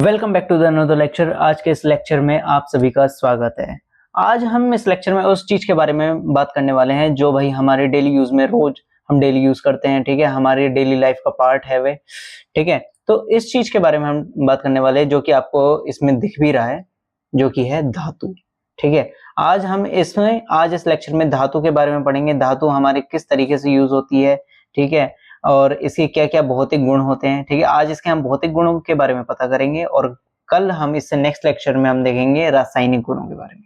Welcome back to the another lecture. आज के इस लेक्चर में आप सभी का स्वागत है। आज हम इस लेक्चर में उस चीज के बारे में बात करने वाले हैं जो भाई हमारे डेली यूज में रोज हम डेली यूज करते हैं, ठीक है, हमारी डेली लाइफ का पार्ट है वे, ठीक है। तो इस चीज के बारे में हम बात करने वाले हैं जो कि आपको इसमें दिख भी रहा है, जो कि है धातु, ठीक है। आज इस लेक्चर में धातु के बारे में पढ़ेंगे। धातु हमारे किस तरीके से यूज होती है, ठीक है, और इसके क्या क्या भौतिक गुण होते हैं, ठीक है। आज इसके हम भौतिक गुणों के बारे में पता करेंगे और कल हम इससे नेक्स्ट लेक्चर में हम देखेंगे रासायनिक गुणों के बारे में।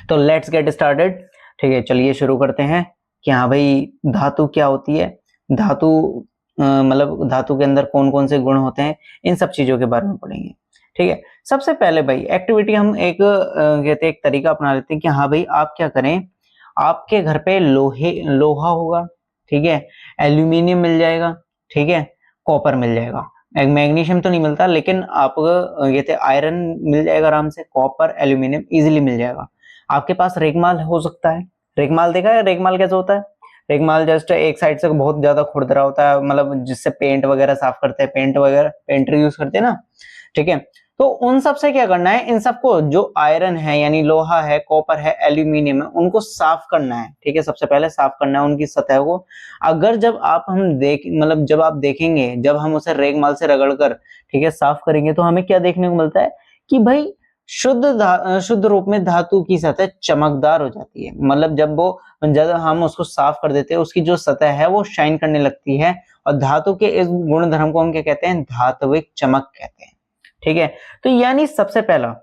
तो लेट्स गेट स्टार्टेड, ठीक है। चलिए शुरू करते हैं कि हाँ भाई धातु क्या होती है, धातु मतलब धातु के अंदर कौन कौन से गुण होते हैं, इन सब चीजों के बारे में पढ़ेंगे, ठीक है। सबसे पहले भाई एक्टिविटी हम कहते एक तरीका अपना लेते हैं कि हाँ भाई आप क्या करें, आपके घर पे लोहा होगा, ठीक है, एल्यूमिनियम मिल जाएगा, ठीक है, कॉपर मिल जाएगा। मैग्नीशियम तो नहीं मिलता लेकिन आप कहते आयरन मिल जाएगा आराम से, कॉपर एल्यूमिनियम इजीली मिल जाएगा। आपके पास रेगमाल हो सकता है। रेगमाल देखा है? रेगमाल कैसे होता है? रेगमाल जस्ट एक साइड से बहुत ज्यादा खुरदरा होता है, मतलब जिससे पेंट वगैरह साफ करते हैं, पेंटर यूज करते हैं ना, ठीक है। तो उन सब से क्या करना है, इन सबको जो आयरन है यानी लोहा है, कॉपर है, एल्यूमिनियम है, उनको साफ करना है, ठीक है। सबसे पहले साफ करना है उनकी सतह को। अगर जब आप देखेंगे, जब हम उसे रेगमाल से रगड़कर, ठीक है, साफ करेंगे तो हमें क्या देखने को मिलता है कि भाई शुद्ध रूप में धातु की सतह चमकदार हो जाती है। मतलब जब हम उसको साफ कर देते हैं, उसकी जो सतह है वो शाइन करने लगती है, और धातु के इस गुण धर्म को हम क्या कहते हैं? धात्विक चमक कहते हैं, ठीक है। तो यानी सबसे पहला,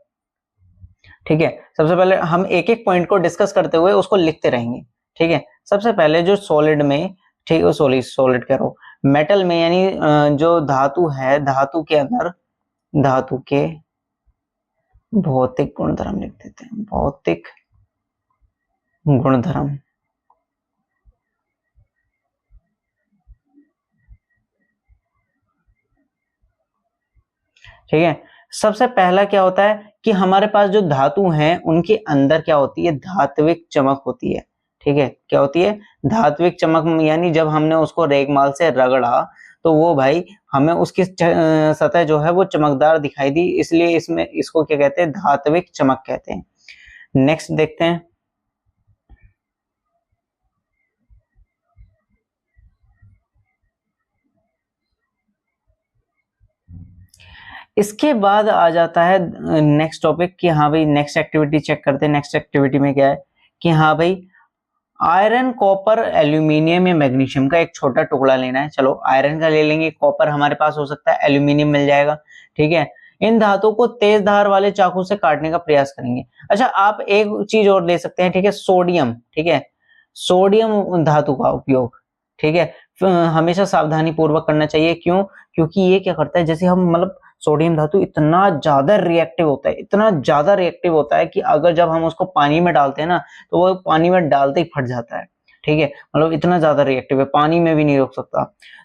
ठीक है, सबसे पहले हम एक एक पॉइंट को डिस्कस करते हुए उसको लिखते रहेंगे, ठीक है। सबसे पहले जो सॉलिड में, ठीक है, सॉलिड कह रहा हूं, मेटल में यानी जो धातु है, धातु के अंदर धातु के भौतिक गुणधर्म लिख देते हैं। भौतिक गुणधर्म, ठीक है। सबसे पहला क्या होता है कि हमारे पास जो धातु हैं उनके अंदर क्या होती है? धात्विक चमक होती है, ठीक है। क्या होती है? धात्विक चमक, यानी जब हमने उसको रेगमाल से रगड़ा तो वो भाई हमें उसकी सतह जो है वो चमकदार दिखाई दी, इसलिए इसको क्या कहते हैं? धात्विक चमक कहते हैं। नेक्स्ट देखते हैं। इसके बाद आ जाता है नेक्स्ट टॉपिक कि हाँ भाई नेक्स्ट एक्टिविटी चेक करते हैं। नेक्स्ट एक्टिविटी में क्या है कि हाँ भाई आयरन, कॉपर, एल्यूमिनियम या मैग्नीशियम का एक छोटा टुकड़ा लेना है। चलो आयरन का ले लेंगे, कॉपर हमारे पास हो सकता है, एल्यूमिनियम मिल जाएगा, ठीक है। इन धातुओं को तेज धार वाले चाकू से काटने का प्रयास करेंगे। अच्छा, आप एक चीज और ले सकते हैं, ठीक है, सोडियम, ठीक है, सोडियम धातु का उपयोग, ठीक है, हमेशा सावधानी पूर्वक करना चाहिए। क्यों? क्योंकि ये क्या करता है, जैसे हम मतलब सोडियम धातु इतना ज्यादा रिएक्टिव होता है, इतना ज्यादा रिएक्टिव होता है कि अगर जब हम उसको पानी में डालते हैं ना तो वो पानी में डालते ही फट जाता है, ठीक है। मतलब इतना ज्यादा रिएक्टिव है, पानी में भी नहीं रोक सकता।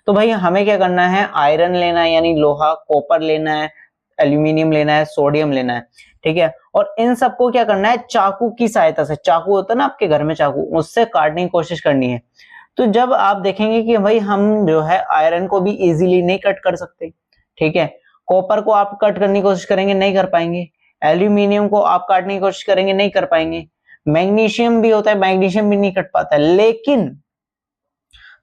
तो भाई हमें क्या करना है? आयरन लेना है यानी लोहा, कॉपर लेना है, एल्यूमिनियम लेना है, सोडियम लेना है, ठीक है। और इन सबको क्या करना है? चाकू की सहायता से, चाकू होता है ना आपके घर में चाकू, उससे काटने की कोशिश करनी है। तो जब आप देखेंगे कि भाई हम जो है आयरन को भी इजीली नहीं कट कर सकते, ठीक है, कॉपर को आप कट करने की कोशिश करेंगे, नहीं कर पाएंगे, एल्यूमिनियम को आप काटने की कोशिश करेंगे, नहीं कर पाएंगे, मैग्नीशियम भी होता है, मैग्नीशियम भी नहीं कट पाता है। लेकिन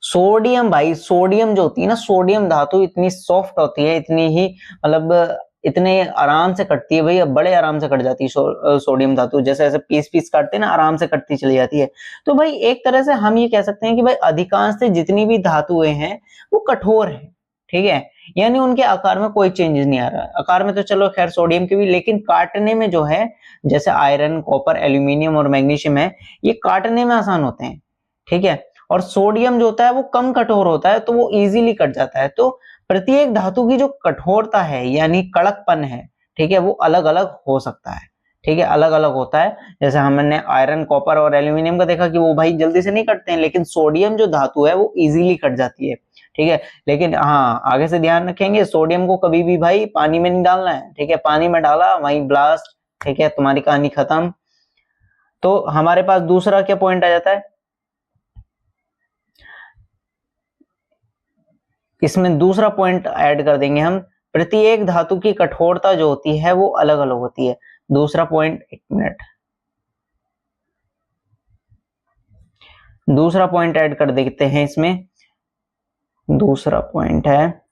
सोडियम, भाई सोडियम जो होती है ना, सोडियम धातु इतनी सॉफ्ट होती है, इतनी ही मतलब इतने आराम से कटती है, भैया बड़े आराम से कट जाती है सोडियम धातु, जैसे ऐसे पीस पीस काटते हैं ना, आराम से कटती चली जाती है। तो भाई एक तरह से हम ये कह सकते हैं कि भाई अधिकांश से जितनी भी धातुएं हैं वो कठोर है, ठीक है, यानी उनके आकार में कोई चेंजेस नहीं आ रहा है। आकार में तो चलो खैर सोडियम के भी, लेकिन काटने में जो है, जैसे आयरन, कॉपर, एल्यूमिनियम और मैग्नीशियम है, ये काटने में आसान होते हैं, ठीक है। और सोडियम जो होता है वो कम कठोर होता है, तो वो इजीली कट जाता है। तो प्रत्येक धातु की जो कठोरता है यानी कड़कपन है, ठीक है, वो अलग अलग हो सकता है, ठीक है, अलग अलग होता है। जैसे हमने आयरन, कॉपर और एल्यूमिनियम का देखा कि वो भाई जल्दी से नहीं कटते हैं, लेकिन सोडियम जो धातु है वो इजीली कट जाती है, ठीक है। लेकिन हाँ, आगे से ध्यान रखेंगे, सोडियम को कभी भी भाई पानी में नहीं डालना है, ठीक है, पानी में डाला वहीं ब्लास्ट, ठीक है, तुम्हारी कहानी खत्म। तो हमारे पास दूसरा क्या पॉइंट आ जाता है? इसमें दूसरा पॉइंट ऐड कर देंगे हम प्रत्येक धातु की कठोरता जो होती है वो अलग अलग होती है। दूसरा पॉइंट, एक मिनट, दूसरा पॉइंट ऐड कर देते हैं इसमें। दूसरा पॉइंट है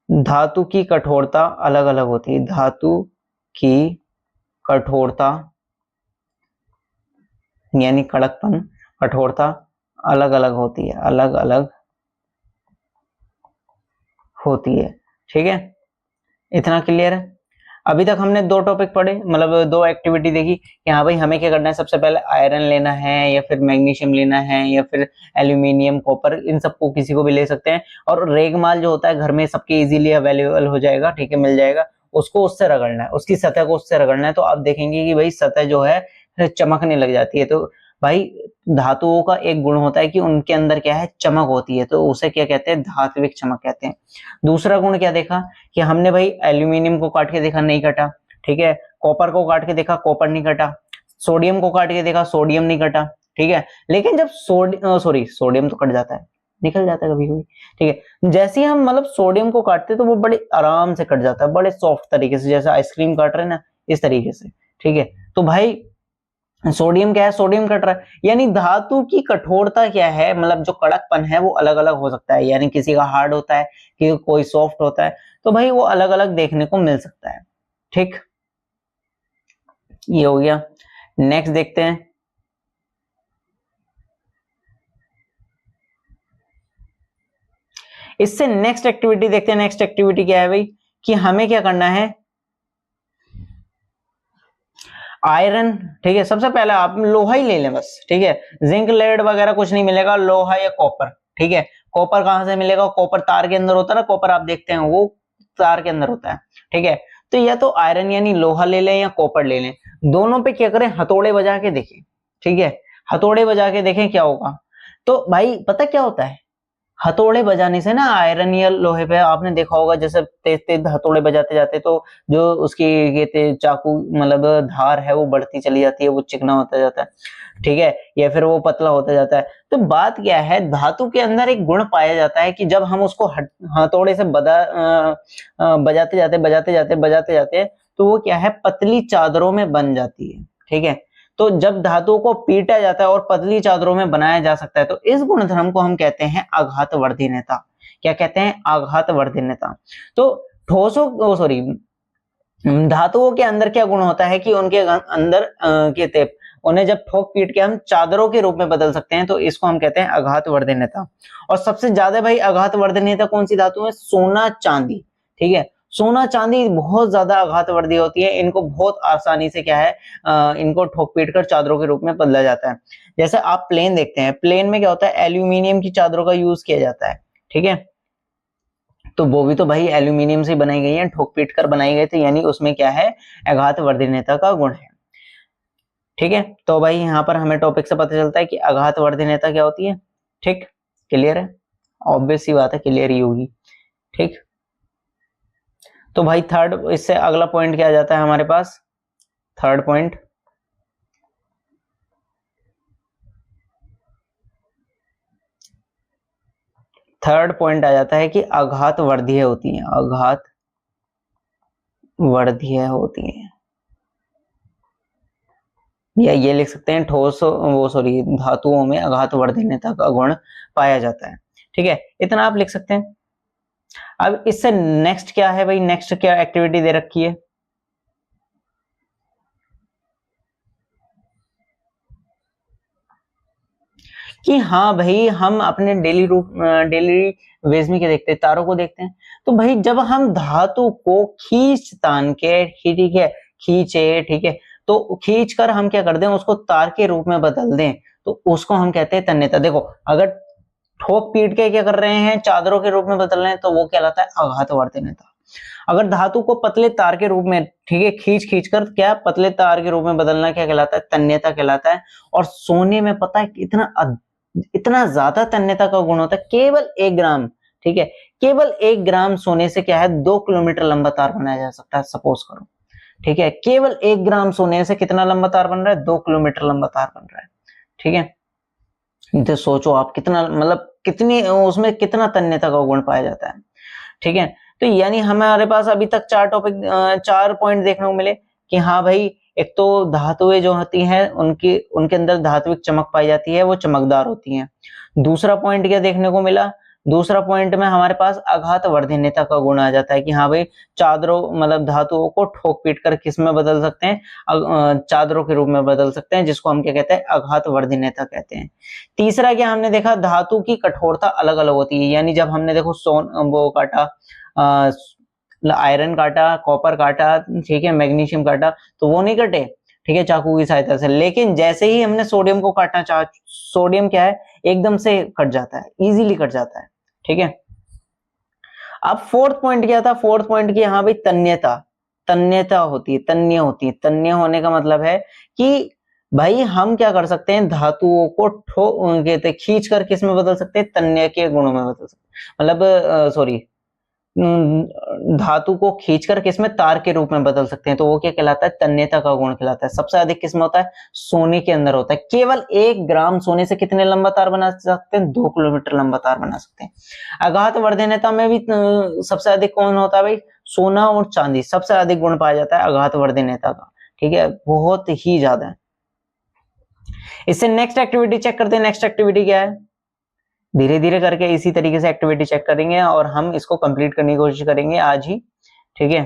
धातु की कठोरता अलग अलग होती है। धातु की कठोरता यानी कड़कपन, कठोरता अलग अलग होती है, अलग अलग होती है। ठीक है, इतना क्लियर है। अभी तक हमने दो टॉपिक पढ़े, मतलब दो एक्टिविटी देखी कि हाँ भाई हमें क्या करना है। सबसे पहले आयरन लेना है या फिर मैग्नीशियम लेना है या फिर एल्यूमिनियम, कॉपर, इन सबको किसी को भी ले सकते हैं। और रेगमाल जो होता है घर में सबके इजीली अवेलेबल हो जाएगा, ठीक है, मिल जाएगा। उसको उससे रगड़ना है, उसकी सतह को उससे रगड़ना है, तो आप देखेंगे कि भाई सतह जो है चमकने लग जाती है। तो भाई धातुओं का एक गुण होता है कि उनके अंदर क्या है, चमक होती है, तो उसे क्या कहते हैं, धात्विक चमक कहते हैं। दूसरा गुण क्या देखा कि हमने भाई एल्यूमिनियम को काट के देखा, नहीं कटा, ठीक है। कॉपर को काट के देखा, कॉपर नहीं कटा। सोडियम को काट के देखा, सोडियम नहीं कटा, ठीक है। लेकिन जब सोडियम तो कट जाता है, निकल जाता है कभी कभी, ठीक है। जैसे ही हम मतलब सोडियम को काटते हैं तो वो बड़े आराम से कट जाता है, बड़े सॉफ्ट तरीके से, जैसे आइसक्रीम काट रहे हैं ना, इस तरीके से, ठीक है। तो भाई सोडियम क्या है, सोडियम कट रहा है, यानी धातु की कठोरता क्या है, मतलब जो कड़कपन है वो अलग अलग हो सकता है। यानी किसी का हार्ड होता है, किसी कोई सॉफ्ट होता है, तो भाई वो अलग अलग देखने को मिल सकता है। ठीक, ये हो गया। नेक्स्ट देखते हैं। इससे नेक्स्ट एक्टिविटी देखते हैं। नेक्स्ट एक्टिविटी क्या है भाई कि हमें क्या करना है, आयरन, ठीक है। सबसे पहले आप लोहा ही ले लें बस, ठीक है। जिंक लेड वगैरह कुछ नहीं मिलेगा, लोहा या कॉपर, ठीक है। कॉपर कहां से मिलेगा, कॉपर तार के अंदर होता है ना, कॉपर आप देखते हैं वो तार के अंदर होता है, ठीक है। तो या तो आयरन यानी लोहा ले लें या कॉपर ले लें, दोनों पे क्या करें, हथौड़े बजा के देखें, ठीक है। हथौड़े बजा के देखें क्या होगा। तो भाई पता क्या होता है, हथौड़े बजाने से ना आयरन या लोहे पे आपने देखा होगा, जैसे तेज तेज हथौड़े बजाते जाते तो जो उसकी ये चाकू मतलब धार है वो बढ़ती चली जाती है, वो चिकना होता जाता है, ठीक है, या फिर वो पतला होता जाता है। तो बात क्या है, धातु के अंदर एक गुण पाया जाता है कि जब हम उसको हथौड़े से बजाते जाते तो वो क्या है, पतली चादरों में बन जाती है, ठीक है। तो जब धातुओं को पीटा जाता है और पतली चादरों में बनाया जा सकता है, तो इस गुणधर्म को हम कहते हैं आघातवर्धीनता। क्या कहते हैं, आघातवर्धीनता। तो ठोसों सॉरी धातुओं के अंदर क्या गुण होता है कि उनके अंदर कहते उन्हें जब ठोक पीट के हम चादरों के रूप में बदल सकते हैं, तो इसको हम कहते हैं आघातवर्धीनता। और सबसे ज्यादा भाई आघातवर्धीनता कौन सी धातु है, सोना चांदी, ठीक है। सोना चांदी बहुत ज्यादा आघातवर्धी होती है, इनको बहुत आसानी से क्या है, इनको ठोक पीट कर चादरों के रूप में बदला जाता है। जैसे आप प्लेन देखते हैं, प्लेन में क्या होता है, एल्यूमिनियम की चादरों का यूज किया जाता है, ठीक है। तो वो भी तो भाई एल्यूमिनियम से बनाई गई है, ठोक पीट कर बनाई गई थी, यानी उसमें क्या है, आघातवर्धीनता का गुण है, ठीक है। तो भाई यहाँ पर हमें टॉपिक से पता चलता है कि आघातवर्धीनता क्या होती है। ठीक, क्लियर है, ऑब्वियस सी बात है, क्लियर ही होगी। ठीक, तो भाई थर्ड, इससे अगला पॉइंट क्या आ जाता है हमारे पास, थर्ड पॉइंट, थर्ड पॉइंट आ जाता है कि आघातवर्धीय होती है, आघातवर्धीय होती है, या ये लिख सकते हैं ठोस वो सॉरी धातुओं में आघातवर्धीनता का गुण पाया जाता है, ठीक है। इतना आप लिख सकते हैं। अब इससे नेक्स्ट क्या है भाई, नेक्स्ट क्या एक्टिविटी दे रखी है, कि हाँ भाई हम अपने डेली वेज में क्या देखते हैं, तारों को देखते हैं। तो भाई जब हम धातु को खींच तान के, ठीक है, खींचे, ठीक है, तो खींच कर हम क्या कर दें, उसको तार के रूप में बदल दें, तो उसको हम कहते हैं तन्यता। देखो अगर ठोक पीट के क्या कर रहे हैं, चादरों के रूप में बदल रहे हैं, तो वो कहलाता है आघातवर्धीनता। अगर धातु को पतले तार के रूप में, ठीक है, खींच खींच कर क्या पतले तार के रूप में बदलना क्या कहलाता है, तन्यता कहलाता है। और सोने में पता है इतना ज्यादा तन्यता का गुण होता है, केवल 1 ग्राम, ठीक है, केवल 1 ग्राम सोने से क्या है 2 किलोमीटर लंबा तार बनाया जा सकता है, सपोज करो, ठीक है। केवल 1 ग्राम सोने से कितना लंबा तार बन रहा है, 2 किलोमीटर लंबा तार बन रहा है, ठीक है। तो सोचो आप कितना, मतलब कितनी उसमें कितना तन्यता का गुण पाया जाता है, ठीक है। तो यानी हमारे पास अभी तक चार पॉइंट देखने को मिले कि हाँ भाई, एक तो धातुएं जो होती हैं उनके उनके अंदर धात्विक चमक पाई जाती है, वो चमकदार होती हैं। दूसरा पॉइंट क्या देखने को मिला, दूसरा पॉइंट में हमारे पास आघात वर्धनीयता का गुण आ जाता है कि हाँ भाई, चादरों मतलब धातुओं को ठोक पीट कर किस में बदल सकते हैं, चादरों के रूप में बदल सकते हैं, जिसको हम क्या कहते हैं, आघात वर्धनीयता कहते हैं। तीसरा क्या हमने देखा, धातु की कठोरता अलग अलग होती है, यानी जब हमने देखो वो काटा, आयरन काटा, कॉपर काटा, ठीक है, मैग्नीशियम काटा, तो वो नहीं कटे, ठीक है, चाकू की सहायता से। लेकिन जैसे ही हमने सोडियम को काटना चाहा, सोडियम क्या है, एकदम से कट जाता है, इजीली कट जाता है, ठीक है। अब फोर्थ पॉइंट क्या था, फोर्थ पॉइंट की, हाँ भाई, तन्यता, तन्यता होती है, तन्य होती है। तन्य होने का मतलब है कि भाई हम क्या कर सकते हैं, धातुओं को कहते खींच कर किस में बदल सकते हैं, तन्य के गुणों में बदल सकते हैं, मतलब सॉरी, धातु को खींचकर किसमें, तार के रूप में बदल सकते हैं, तो वो क्या कहलाता है, तन्यता का गुण कहलाता है। सबसे अधिक किसमें होता है, सोने के अंदर होता है। केवल 1 ग्राम सोने से कितने लंबा तार बना सकते हैं, 2 किलोमीटर लंबा तार बना सकते हैं। आघात वर्धनीयता में भी सबसे अधिक कौन होता है भाई, सोना और चांदी, सबसे अधिक गुण पाया जाता है आघात वर्धनीयता का, ठीक है, बहुत ही ज्यादा है। इससे नेक्स्ट एक्टिविटी चेक करते हैं, नेक्स्ट एक्टिविटी क्या है, धीरे धीरे करके इसी तरीके से एक्टिविटी चेक करेंगे और हम इसको कंप्लीट करने की कोशिश करेंगे आज ही, ठीक है,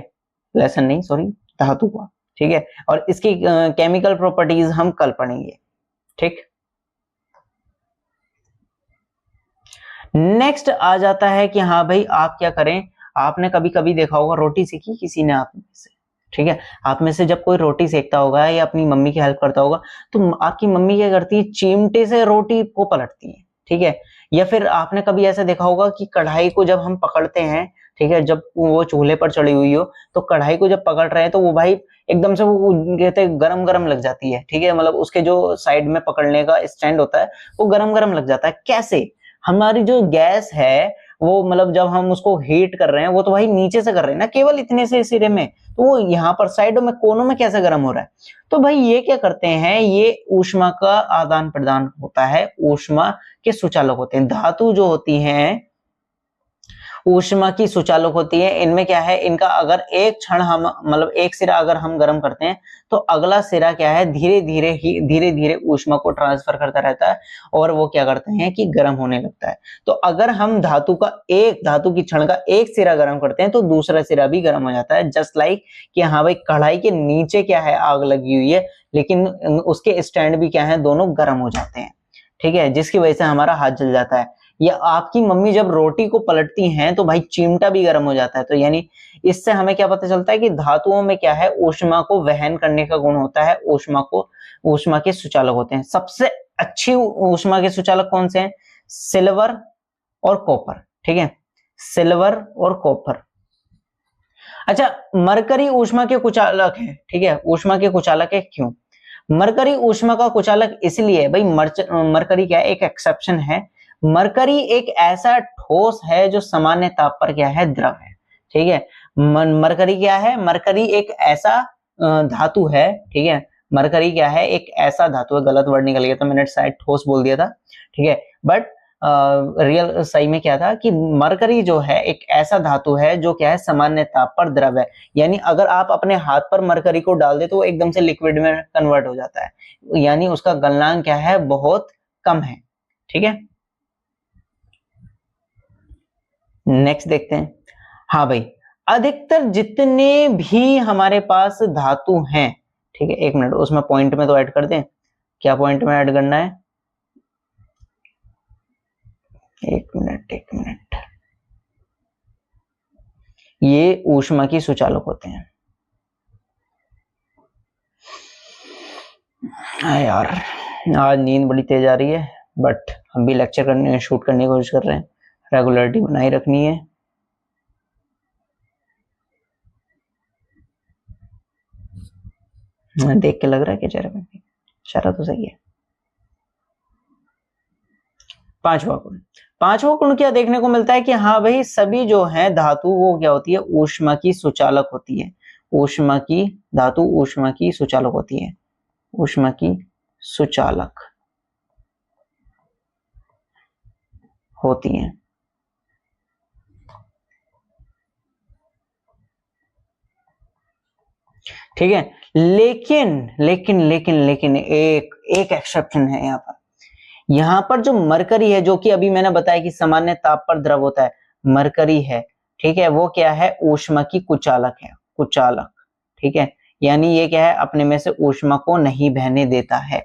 लेसन नहीं, सॉरी, धातु का, ठीक है, और इसकी केमिकल प्रॉपर्टीज हम कल पढ़ेंगे, ठीक। नेक्स्ट आ जाता है कि हाँ भाई, आप क्या करें, आपने कभी कभी देखा होगा, रोटी सेकी किसी ने आप में से, ठीक है, आप में से जब कोई रोटी सेकता होगा या अपनी मम्मी की हेल्प करता होगा, तो आपकी मम्मी क्या करती है, चिमटे से रोटी को पलटती है, ठीक है। या फिर आपने कभी ऐसा देखा होगा कि कढ़ाई को जब हम पकड़ते हैं, ठीक है, जब वो चूल्हे पर चढ़ी हुई हो, तो कढ़ाई को जब पकड़ रहे हैं तो वो भाई एकदम से वो कहते हैं गरम गरम लग जाती है, ठीक है, मतलब उसके जो साइड में पकड़ने का स्टैंड होता है वो गरम गरम लग जाता है। कैसे, हमारी जो गैस है वो, मतलब जब हम उसको हीट कर रहे हैं, वो तो भाई नीचे से कर रहे हैं ना, केवल इतने से सिरे में, तो वो यहाँ पर साइडों में कोनों में कैसे गर्म हो रहा है। तो भाई ये क्या करते हैं, ये ऊष्मा का आदान प्रदान होता है, ऊष्मा के सुचालक होते हैं। धातु जो होती हैं ऊष्मा की सुचालक होती है, इनमें क्या है, इनका अगर एक क्षण हम, मतलब एक सिरा अगर हम गर्म करते हैं, तो अगला सिरा क्या है, धीरे धीरे ऊष्मा को ट्रांसफर करता रहता है और वो क्या करते हैं कि गर्म होने लगता है। तो अगर हम धातु की क्षण का एक सिरा गर्म करते हैं, तो दूसरा सिरा भी गर्म हो जाता है। जस्ट लाइक कि हाँ भाई, कढ़ाई के नीचे क्या है, आग लगी हुई है, लेकिन उसके स्टैंड भी क्या है, दोनों गर्म हो जाते हैं, ठीक है, जिसकी वजह से हमारा हाथ जल जाता है। या आपकी मम्मी जब रोटी को पलटती हैं तो भाई चिमटा भी गर्म हो जाता है। तो यानी इससे हमें क्या पता चलता है कि धातुओं में क्या है, ऊष्मा को वहन करने का गुण होता है, ऊष्मा के सुचालक होते हैं। सबसे अच्छी ऊष्मा के सुचालक कौन से हैं, सिल्वर और कॉपर, ठीक है, सिल्वर और कॉपर। अच्छा, मरकरी ऊष्मा के कुचालक है, ठीक है, ऊष्मा के कुचालक है, क्यों मरकरी ऊष्मा का कुचालक, इसलिए भाई मरकरी क्या है, एक एक्सेप्शन है। मरकरी एक ऐसा ठोस है जो सामान्य ताप पर क्या है, द्रव है, ठीक है। मरकरी क्या है, मरकरी एक ऐसा धातु है, ठीक है, मरकरी क्या है, एक ऐसा धातु है, गलत वर्ड निकल गया था, मैंने शायद ठोस बोल दिया था, ठीक है, बट रियल सही में क्या था कि मरकरी जो है एक ऐसा धातु है जो क्या है, सामान्य ताप पर द्रव है। यानी अगर आप अपने हाथ पर मरकरी को डाल दे तो वो एकदम से लिक्विड में कन्वर्ट हो जाता है, यानी उसका गलनांक क्या है, बहुत कम है, ठीक है। नेक्स्ट देखते हैं, हाँ भाई, अधिकतर जितने भी हमारे पास धातु हैं, ठीक है, एक मिनट, उसमें पॉइंट में तो ऐड कर दें, क्या पॉइंट में ऐड करना है, एक मिनट, ये ऊष्मा की सुचालक होते हैं। यार, आज नींद बड़ी तेज आ रही है, बट हम भी लेक्चर करने, शूट करने की कोशिश कर रहे हैं, रेगुलरिटी बनाए रखनी है। देख के लग रहा है कि चेहरे में इशारा तो सही है। पांचवा गुण क्या देखने को मिलता है कि हाँ भाई, सभी जो है धातु वो क्या होती है, ऊष्मा की सुचालक होती है, धातु ऊष्मा की सुचालक होती है, ऊष्मा की सुचालक होती है। ठीक है। लेकिन लेकिन लेकिन लेकिन एक एक एक्सेप्शन है यहाँ पर जो मरकरी है, जो कि अभी मैंने बताया कि सामान्य ताप पर द्रव होता है, मरकरी है, ठीक है, वो क्या है, ऊष्मा की कुचालक है, कुचालक, ठीक है। यानी ये क्या है, अपने में से ऊष्मा को नहीं बहने देता है।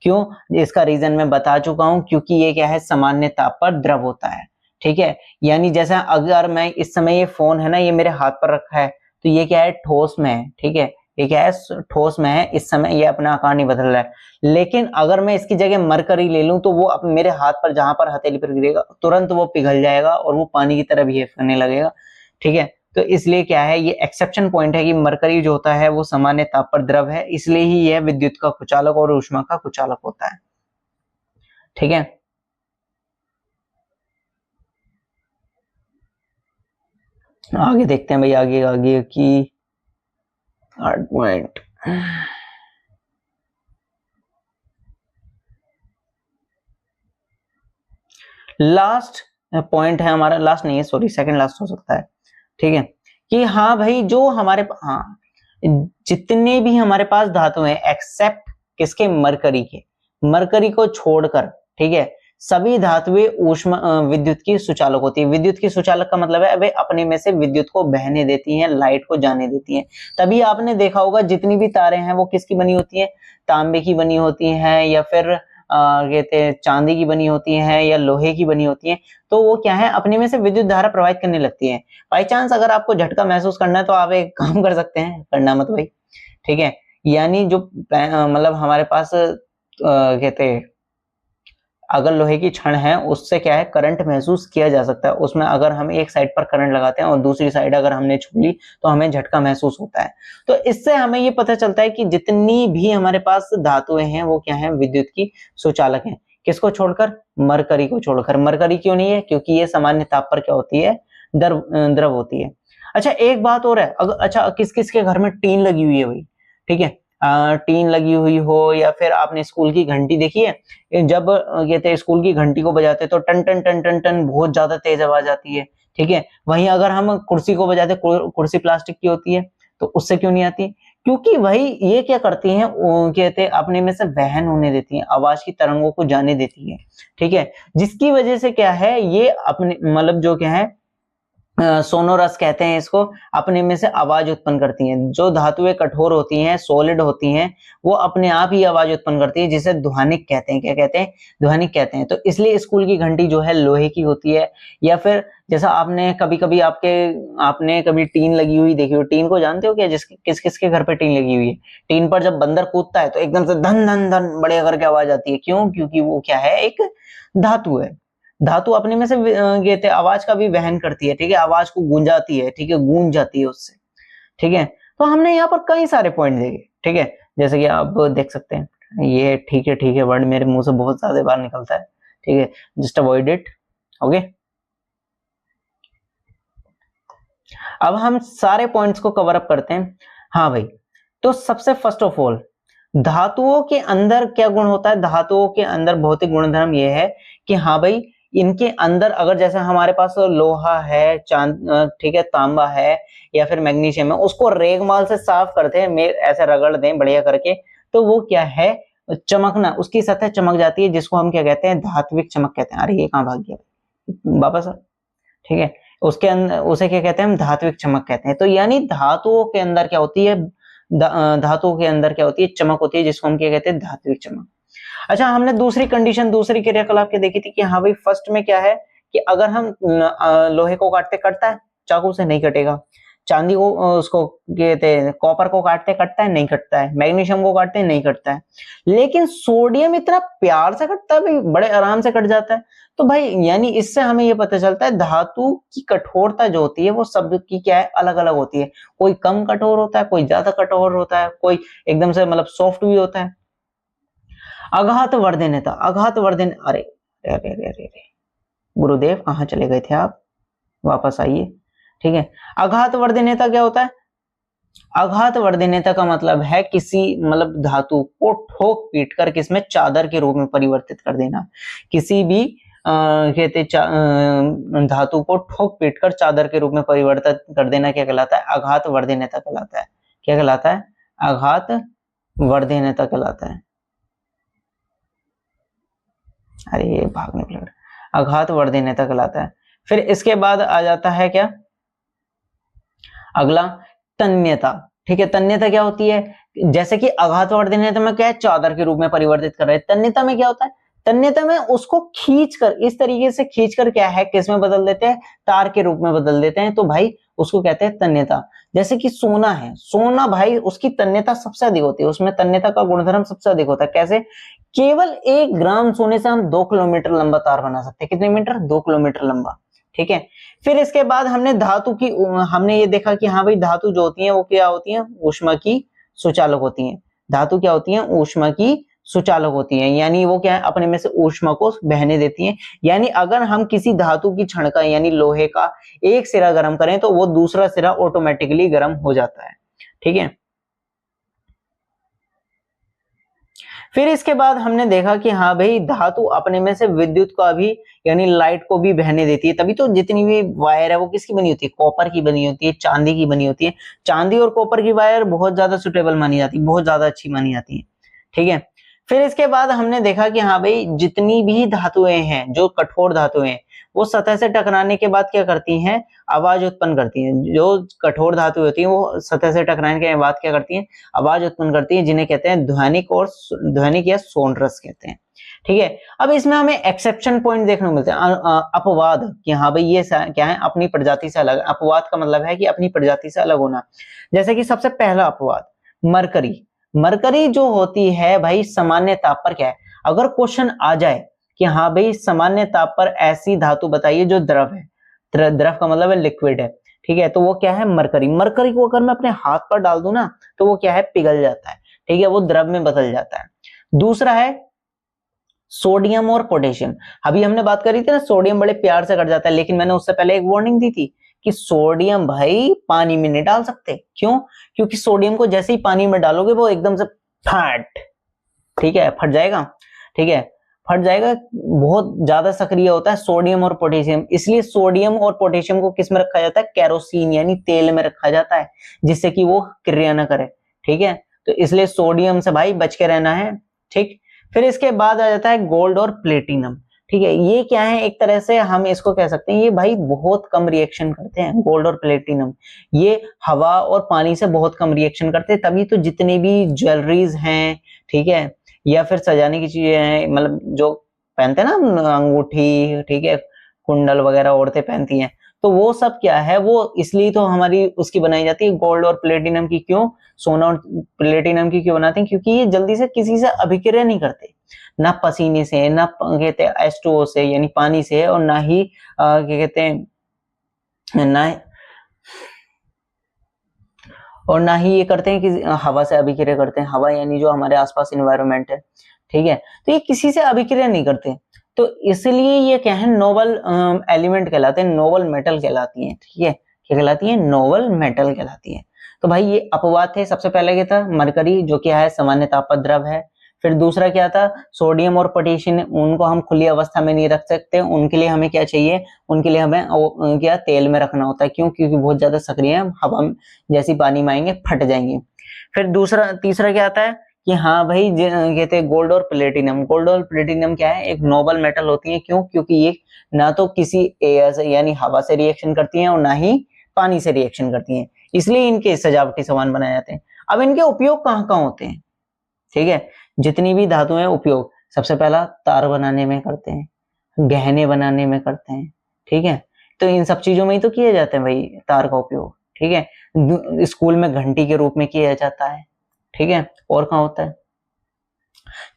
क्यों? इसका रीजन मैं बता चुका हूं, क्योंकि ये क्या है, सामान्य ताप पर द्रव होता है, ठीक है। यानी जैसा अगर मैं इस समय, ये फोन है ना, ये मेरे हाथ पर रखा है, तो ये क्या है, ठोस में है, ठीक है, ये क्या है, ठोस में है, इस समय ये अपना आकार नहीं बदल रहा है। लेकिन अगर मैं इसकी जगह मरकरी ले लूं, तो वो अब मेरे हाथ पर, जहां पर हथेली पर गिरेगा, तुरंत वो पिघल जाएगा और वो पानी की तरह बिहेव करने लगेगा, ठीक है। तो इसलिए क्या है, ये एक्सेप्शन पॉइंट है कि मरकरी जो होता है वो सामान्य ताप पर द्रव है, इसलिए ही यह विद्युत का कुचालक और ऊष्मा का कुचालक होता है, ठीक है। आगे देखते हैं भाई, आगे आगे की पॉइंट। लास्ट पॉइंट है हमारा, लास्ट नहीं है, सॉरी, सेकंड लास्ट हो सकता है, ठीक है, कि हाँ भाई, जो हमारे, हाँ, जितने भी हमारे पास धातु हैं एक्सेप्ट किसके, मरकरी के, मरकरी को छोड़कर, ठीक है, सभी धातुएं ऊष्मा विद्युत की सुचालक होती है। विद्युत की सुचालक का मतलब है वे अपने में से विद्युत को बहने देती हैं, लाइट को जाने देती हैं। तभी आपने देखा होगा जितनी भी तारें हैं वो किसकी बनी होती है, तांबे की बनी होती हैं, या फिर कहते हैं चांदी की बनी होती हैं, या लोहे की बनी होती हैं। तो वो क्या है, अपने में से विद्युत धारा प्रवाहित करने लगती है। बाई चांस अगर आपको झटका महसूस करना है तो आप एक काम कर सकते हैं, करना मत भाई, ठीक है। यानी जो मतलब हमारे पास कहते हैं, अगर लोहे की छड़ है, उससे क्या है, करंट महसूस किया जा सकता है। उसमें अगर हम एक साइड पर करंट लगाते हैं और दूसरी साइड अगर हमने छू ली, तो हमें झटका महसूस होता है। तो इससे हमें ये पता चलता है कि जितनी भी हमारे पास धातुएं हैं वो क्या है, विद्युत की सुचालक हैं। किसको छोड़कर, मरकरी को छोड़कर। मरकरी क्यों नहीं है, क्योंकि ये सामान्य ताप पर क्या होती है, द्रव होती है। अच्छा, एक बात और है, अगर अच्छा किस किस के घर में टीन लगी हुई है भाई, ठीक है, टीन लगी हुई हो, या फिर आपने स्कूल की घंटी देखी है, जब कहते हैं स्कूल की घंटी को बजाते तो टन टन टन टन टन बहुत ज्यादा तेज आवाज आती है, ठीक है। वहीं अगर हम कुर्सी को बजाते, कुर्सी प्लास्टिक की होती है, तो उससे क्यों नहीं आती, क्योंकि भाई ये क्या करती हैं, कहते हैं अपने में से वहन होने देती हैं, आवाज की तरंगों को जाने देती है, ठीक है। जिसकी वजह से क्या है, ये अपने मतलब जो क्या है, सोनोरस कहते हैं इसको, अपने में से आवाज उत्पन्न करती हैं। जो धातुएं कठोर होती हैं, सॉलिड होती हैं, वो अपने आप ही आवाज उत्पन्न करती है, जिसे ध्वनिक कहते हैं। क्या कहते हैं, ध्वनिक कहते हैं। तो इसलिए स्कूल की घंटी जो है लोहे की होती है, या फिर जैसा आपने कभी कभी आपने कभी टीन लगी हुई देखी हो, टीन को जानते हो क्या, किस किस के घर पे टीन लगी हुई है। टीन पर जब बंदर कूदता है तो एकदम से धन धन धन बड़े करके आवाज आती है। क्यों? क्योंकि वो क्या है, एक धातु है। धातु अपने में से कहते हैं आवाज का भी वहन करती है, ठीक है, आवाज को गूंजाती है, ठीक है, गूंज जाती है उससे, ठीक है। तो हमने यहाँ पर कई सारे पॉइंट देखे, ठीक है, जैसे कि आप देख सकते हैं, ये ठीक है वर्ड मेरे मुंह से बहुत ज्यादा बार निकलता है, ठीक है, जस्ट अवॉइड इट, ओके। अब हम सारे पॉइंट्स को कवर अप करते हैं। हाँ भाई, तो सबसे फर्स्ट ऑफ ऑल, धातुओं के अंदर क्या गुण होता है, धातुओं के अंदर भौतिक गुणधर्म ये है कि हाँ भाई, इनके अंदर अगर जैसे हमारे पास लोहा है, ठीक है, तांबा है, या फिर मैग्नीशियम है, उसको रेगमाल से साफ करते हैं, ऐसे रगड़ दें बढ़िया करके, तो वो क्या है, चमकना, उसकी सतह चमक जाती है, जिसको हम क्या कहते हैं, धात्विक चमक कहते हैं। अरे ये कहाँ भाग गया वापस, ठीक है, उसके अंदर उसे क्या कहते हैं, हम धात्विक चमक कहते हैं। तो यानी धातुओं के अंदर क्या होती है, धातुओं के अंदर क्या होती है, चमक होती है, जिसको हम क्या कहते हैं, धात्विक चमक। अच्छा, हमने दूसरी कंडीशन, दूसरी क्रियाकलाप की देखी थी कि हाँ भाई, फर्स्ट में क्या है कि अगर हम लोहे को काटते, कटता है, चाकू से नहीं कटेगा। चांदी को उसको कहते हैं, कॉपर को काटते कटता है, नहीं कटता है। मैग्नीशियम को काटते हैं, नहीं कटता है। लेकिन सोडियम इतना प्यार से कटता है भाई, बड़े आराम से कट जाता है। तो भाई यानी इससे हमें ये पता चलता है धातु की कठोरता जो होती है वो सब की क्या है, अलग अलग होती है। कोई कम कठोर होता है, कोई ज्यादा कठोर होता है, कोई एकदम से मतलब सॉफ्ट भी होता है। आघात वर्धनता, आघात वर्धन, अरे अरे अरे अरे अरे गुरुदेव कहाँ चले गए थे आप, वापस आइए, ठीक है। आघात वर्धनता क्या होता है, आघात वर्धनता का मतलब है किसी मतलब धातु को ठोक पीट कर किसमें, चादर के रूप में परिवर्तित कर देना। किसी भी कहते धातु को ठोक पीट कर चादर के रूप में परिवर्तित कर देना क्या कहलाता है, आघात वर्धनता कहलाता है। क्या कहलाता है, आघात वर्धनीयता कहलाता है। अरे ये भागने लग रहा, आघात वर्धनीयता कहलाता है। फिर इसके बाद आ जाता है क्या, अगला तन्यता। ठीक है, तन्यता क्या होती है, जैसे कि आघात वर्धनीयता में क्या है, चादर के रूप में परिवर्तित कर रहे हैं, तन्यता में क्या होता है, तन्यता में उसको खींचकर, इस तरीके से खींचकर क्या है, किस में बदल देते हैं, तार के रूप में बदल देते हैं, तो भाई उसको कहते हैं तन्यता। जैसे कि सोना है, सोना भाई उसकी तन्यता सबसे अधिक होती है, उसमें तन्यता का गुणधर्म सबसे अधिक होता है। कैसे, केवल 1 ग्राम सोने से हम 2 किलोमीटर लंबा तार बना सकते हैं। कितने मीटर, 2 किलोमीटर लंबा। ठीक है, फिर इसके बाद हमने धातु की, हमने ये देखा कि हाँ भाई धातु जो होती है वो क्या होती है, ऊष्मा की सुचालक होती है। धातु क्या होती है, ऊष्मा की सुचालक होती है, यानी वो क्या है, अपने में से ऊष्मा को बहने देती है। यानी अगर हम किसी धातु की छड़ का यानी लोहे का एक सिरा गर्म करें तो वो दूसरा सिरा ऑटोमेटिकली गर्म हो जाता है। ठीक है, फिर इसके बाद हमने देखा कि हाँ भाई धातु अपने में से विद्युत का भी यानी लाइट को भी बहने देती है। तभी तो जितनी भी वायर है वो किसकी बनी होती है, कॉपर की बनी होती है, चांदी की बनी होती है। चांदी और कॉपर की वायर बहुत ज्यादा सुटेबल मानी जाती है, बहुत ज्यादा अच्छी मानी जाती है। ठीक है, फिर इसके बाद हमने देखा कि हाँ भाई जितनी भी धातुएं हैं, जो कठोर धातुएं हैं, वो सतह से टकराने के बाद क्या करती हैं, आवाज उत्पन्न करती हैं। जो कठोर धातु होती हैं वो सतह से टकराने के बाद क्या करती हैं, आवाज उत्पन्न करती हैं, जिन्हें कहते हैं ध्वनिक और ध्वनिक या सोनरस कहते हैं। ठीक है, अब इसमें हमें एक्सेप्शन पॉइंट देखने को मिलते हैं, अपवाद, कि हाँ भाई ये क्या है, अपनी प्रजाति से अलग। अपवाद का मतलब है कि अपनी प्रजाति से अलग होना। जैसे कि सबसे पहला अपवाद मरकरी। मरकरी जो होती है भाई सामान्य ताप पर क्या है, अगर क्वेश्चन आ जाए कि हाँ भाई सामान्य ताप पर ऐसी धातु बताइए जो द्रव है, द्रव का मतलब है लिक्विड है। ठीक है, तो वो क्या है, मरकरी। मरकरी को अगर मैं अपने हाथ पर डाल दूं ना तो वो क्या है, पिघल जाता है। ठीक है, वो द्रव में बदल जाता है। दूसरा है सोडियम और पोटेशियम। अभी हमने बात करी थी ना, सोडियम बड़े प्यार से कट जाता है, लेकिन मैंने उससे पहले एक वार्निंग दी थी कि सोडियम भाई पानी में नहीं डाल सकते। क्यों, क्योंकि सोडियम को जैसे ही पानी में डालोगे वो एकदम से फट, ठीक है, फट जाएगा। ठीक है, फट जाएगा, बहुत ज्यादा सक्रिय होता है सोडियम और पोटेशियम। इसलिए सोडियम और पोटेशियम को किस में रखा जाता है, केरोसिन यानी तेल में रखा जाता है, जिससे कि वो क्रिया ना करे। ठीक है, तो इसलिए सोडियम से भाई बच के रहना है। ठीक, फिर इसके बाद आ जाता है गोल्ड और प्लेटिनम। ठीक है, ये क्या है, एक तरह से हम इसको कह सकते हैं ये भाई बहुत कम रिएक्शन करते हैं, गोल्ड और प्लेटिनम। ये हवा और पानी से बहुत कम रिएक्शन करते हैं, तभी तो जितने भी ज्वेलरीज हैं, ठीक है, या फिर सजाने की चीजें हैं, मतलब जो पहनते हैं ना अंगूठी, ठीक है, कुंडल वगैरह औरतें पहनती हैं, तो वो सब क्या है, वो इसलिए तो हमारी उसकी बनाई जाती है गोल्ड और प्लेटिनम की। क्यों, सोना और प्लेटिनम की क्यों बनाते हैं, क्योंकि ये जल्दी से किसी से अभिक्रिया नहीं करते, ना पसीने से, ना कहते हैं H2O से यानी पानी से, और ना ही क्या कहते हैं, ना ही ये करते हैं कि हवा से अभिक्रिया करते हैं। हवा यानी जो हमारे आसपास इन्वायरमेंट है। ठीक है, तो ये किसी से अभिक्रिया नहीं करते, तो इसलिए ये क्या है, नोबल एलिमेंट कहलाते हैं, नोबल मेटल कहलाती है। ठीक है, क्या कहलाती है, नोबल मेटल कहलाती है। तो भाई ये अपवाद थे। सबसे पहले क्या था, मरकरी, जो क्या है सामान्य ताप पर द्रव है। फिर दूसरा क्या था, सोडियम और पोटेशियम, उनको हम खुली अवस्था में नहीं रख सकते, उनके लिए हमें क्या चाहिए, उनके लिए हमें क्या तेल में रखना होता है। क्यों, क्योंकि बहुत ज्यादा सक्रिय है, हवा जैसी पानी में आएंगे फट जाएंगे। फिर तीसरा क्या आता है कि हाँ भाई कहते हैं गोल्ड और प्लेटिनम। गोल्ड और प्लेटिनम क्या है, एक नोबल मेटल होती है। क्यों, क्योंकि ये ना तो किसी एयर से यानी हवा से रिएक्शन करती हैं और ना ही पानी से रिएक्शन करती हैं, इसलिए इनके सजावटी सामान बनाए जाते हैं। अब इनके उपयोग कहाँ कहाँ होते हैं, ठीक है, जितनी भी धातुएं उपयोग, सबसे पहला तार बनाने में करते हैं, गहने बनाने में करते हैं। ठीक है, तो इन सब चीजों में ही तो किए जाते हैं भाई तार का उपयोग। ठीक है, स्कूल में घंटी के रूप में किया जाता है। ठीक है, और कहाँ होता है,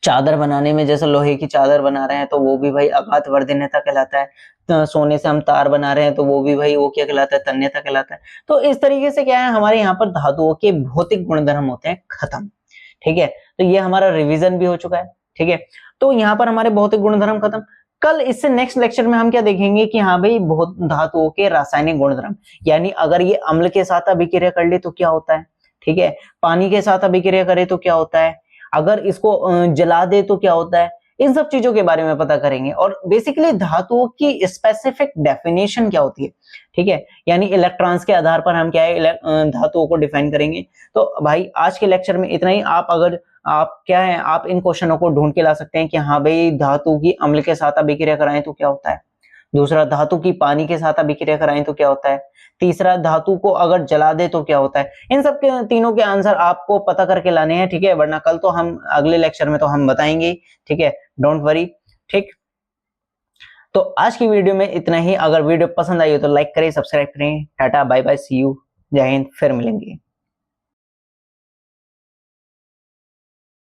चादर बनाने में, जैसे लोहे की चादर बना रहे हैं तो वो भी भाई आघात वर्धनीयता कहलाता है। तो सोने से हम तार बना रहे हैं तो वो भी भाई वो क्या कहलाता है, तन्यता कहलाता है। तो इस तरीके से क्या है, हमारे यहाँ पर धातुओं के भौतिक गुणधर्म होते हैं खत्म। ठीक है, तो ये हमारा रिवीजन भी हो चुका है। ठीक है, तो यहाँ पर हमारे भौतिक गुणधर्म खत्म। कल इससे नेक्स्ट लेक्चर में हम क्या देखेंगे कि हाँ भाई बहुत धातुओं के रासायनिक गुणधर्म, यानी अगर ये अम्ल के साथ अभिक्रिया कर ले तो क्या होता है। ठीक है, पानी के साथ अभिक्रिया करे तो क्या होता है, अगर इसको जला दे तो क्या होता है, इन सब चीजों के बारे में पता करेंगे और बेसिकली धातुओं की स्पेसिफिक डेफिनेशन क्या होती है, ठीक है, यानी इलेक्ट्रॉन्स के आधार पर हम क्या है धातुओं को डिफाइन करेंगे। तो भाई आज के लेक्चर में इतना ही। आप क्या है, आप इन क्वेश्चनों को ढूंढ के ला सकते हैं कि हाँ भाई धातु की अम्ल के साथ अभिक्रिया कराएं तो क्या होता है, दूसरा धातु की पानी के साथ अभिक्रिया कराएं तो क्या होता है, तीसरा धातु को अगर जला दे तो क्या होता है। इन सब के तीनों के आंसर आपको पता करके लाने हैं, ठीक है, वरना कल तो हम अगले लेक्चर में तो हम बताएंगे, ठीक है, डोंट वरी, ठीक। तो आज की वीडियो में इतना ही। अगर वीडियो पसंद आई हो तो लाइक करें, सब्सक्राइब करें। Tata bye bye, see you, Jai Hind, फिर मिलेंगे।